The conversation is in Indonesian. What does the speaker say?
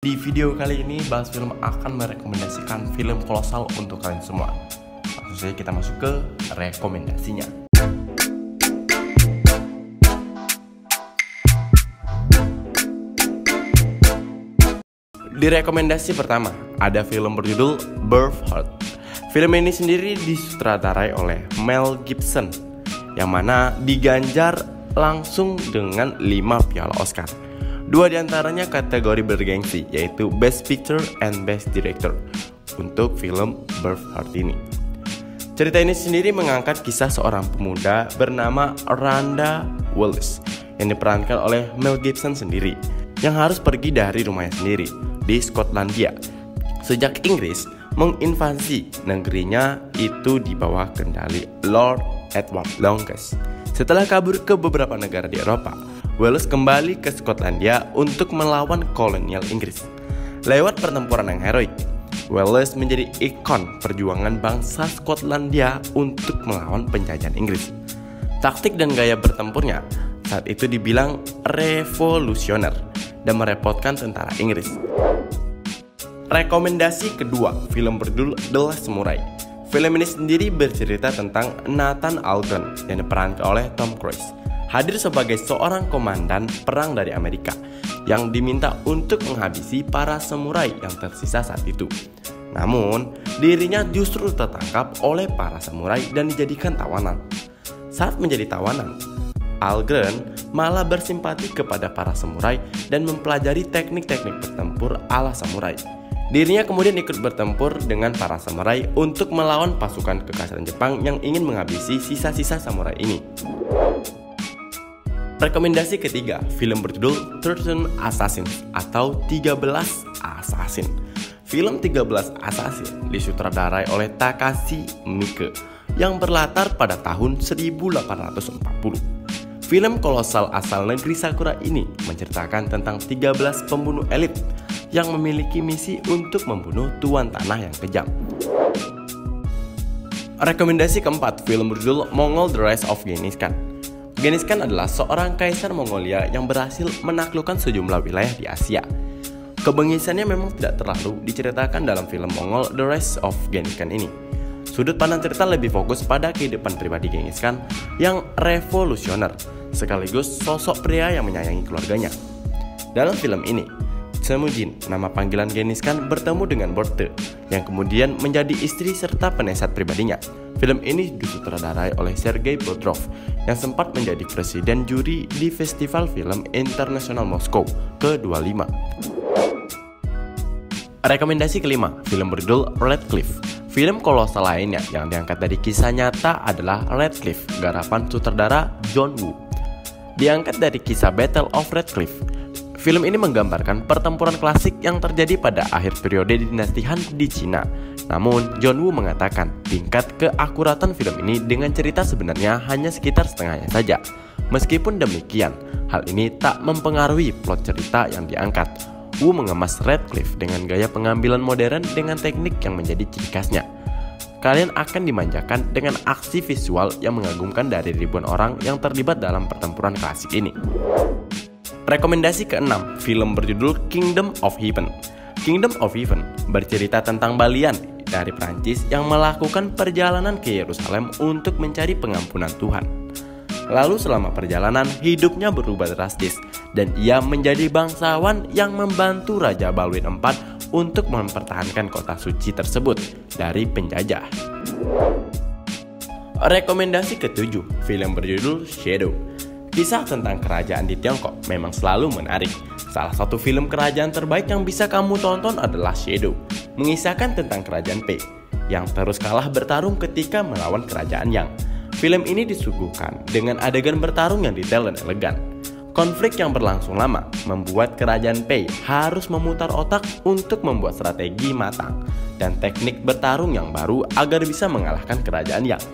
Di video kali ini Bahas Film akan merekomendasikan film kolosal untuk kalian semua. Langsung saja kita masuk ke rekomendasinya. Di rekomendasi pertama ada film berjudul Braveheart. Film ini sendiri disutradarai oleh Mel Gibson, yang mana diganjar langsung dengan 5 piala Oscar. 2 diantaranya kategori bergengsi, yaitu Best Picture and Best Director untuk film Braveheart ini. Cerita ini sendiri mengangkat kisah seorang pemuda bernama Randa Wallace yang diperankan oleh Mel Gibson sendiri, yang harus pergi dari rumahnya sendiri di Skotlandia sejak Inggris menginvasi negerinya itu di bawah kendali Lord Edward Longcast. Setelah kabur ke beberapa negara di Eropa, Wallace kembali ke Skotlandia untuk melawan kolonial Inggris. Lewat pertempuran yang heroik, Wallace menjadi ikon perjuangan bangsa Skotlandia untuk melawan penjajahan Inggris. Taktik dan gaya bertempurnya saat itu dibilang revolusioner dan merepotkan tentara Inggris. Rekomendasi kedua, film berjudul The Last Samurai. Film ini sendiri bercerita tentang Nathan Algren yang diperankan oleh Tom Cruise, hadir sebagai seorang komandan perang dari Amerika yang diminta untuk menghabisi para samurai yang tersisa saat itu. Namun, dirinya justru tertangkap oleh para samurai dan dijadikan tawanan. Saat menjadi tawanan, Algren malah bersimpati kepada para samurai dan mempelajari teknik-teknik bertempur ala samurai. Dirinya kemudian ikut bertempur dengan para samurai untuk melawan pasukan kekaisaran Jepang yang ingin menghabisi sisa-sisa samurai ini. Rekomendasi ketiga, film berjudul 13 Assassins atau 13 Assassin. Film 13 Assassin disutradarai oleh Takashi Miike yang berlatar pada tahun 1840. Film kolosal asal negeri Sakura ini menceritakan tentang 13 pembunuh elit yang memiliki misi untuk membunuh tuan tanah yang kejam. Rekomendasi keempat, film berjudul Mongol The Rise of Genghis Khan. Genghis Khan adalah seorang kaisar Mongolia yang berhasil menaklukkan sejumlah wilayah di Asia. Kebengisannya memang tidak terlalu diceritakan dalam film Mongol The Rise of Genghis Khan ini. Sudut pandang cerita lebih fokus pada kehidupan pribadi Genghis Khan yang revolusioner, sekaligus sosok pria yang menyayangi keluarganya. Dalam film ini, Temujin, nama panggilan Genghis Khan, bertemu dengan Borte, yang kemudian menjadi istri serta penesat pribadinya. Film ini disutradarai oleh Sergei Bodrov, yang sempat menjadi presiden juri di Festival Film Internasional Moskow ke-25. Rekomendasi kelima, film berjudul Radcliffe. Film kolosal lainnya yang diangkat dari kisah nyata adalah Radcliffe, garapan sutradara John Woo. Diangkat dari kisah Battle of Radcliffe, film ini menggambarkan pertempuran klasik yang terjadi pada akhir periode dinasti Han di Cina. Namun, John Woo mengatakan tingkat keakuratan film ini dengan cerita sebenarnya hanya sekitar setengahnya saja. Meskipun demikian, hal ini tak mempengaruhi plot cerita yang diangkat. Woo mengemas Radcliffe dengan gaya pengambilan modern dengan teknik yang menjadi ciri khasnya. Kalian akan dimanjakan dengan aksi visual yang mengagumkan dari ribuan orang yang terlibat dalam pertempuran klasik ini. Rekomendasi keenam, film berjudul Kingdom of Heaven. Kingdom of Heaven bercerita tentang Balian dari Prancis yang melakukan perjalanan ke Yerusalem untuk mencari pengampunan Tuhan. Lalu selama perjalanan, hidupnya berubah drastis dan ia menjadi bangsawan yang membantu Raja Baldwin IV untuk mempertahankan kota suci tersebut dari penjajah. Rekomendasi ketujuh, film berjudul Shadow. Kisah tentang kerajaan di Tiongkok memang selalu menarik. Salah satu film kerajaan terbaik yang bisa kamu tonton adalah Shadow, mengisahkan tentang kerajaan Pei yang terus kalah bertarung ketika melawan kerajaan Yang. Film ini disuguhkan dengan adegan bertarung yang detail dan elegan. Konflik yang berlangsung lama membuat kerajaan Pei harus memutar otak untuk membuat strategi matang dan teknik bertarung yang baru agar bisa mengalahkan kerajaan Yang.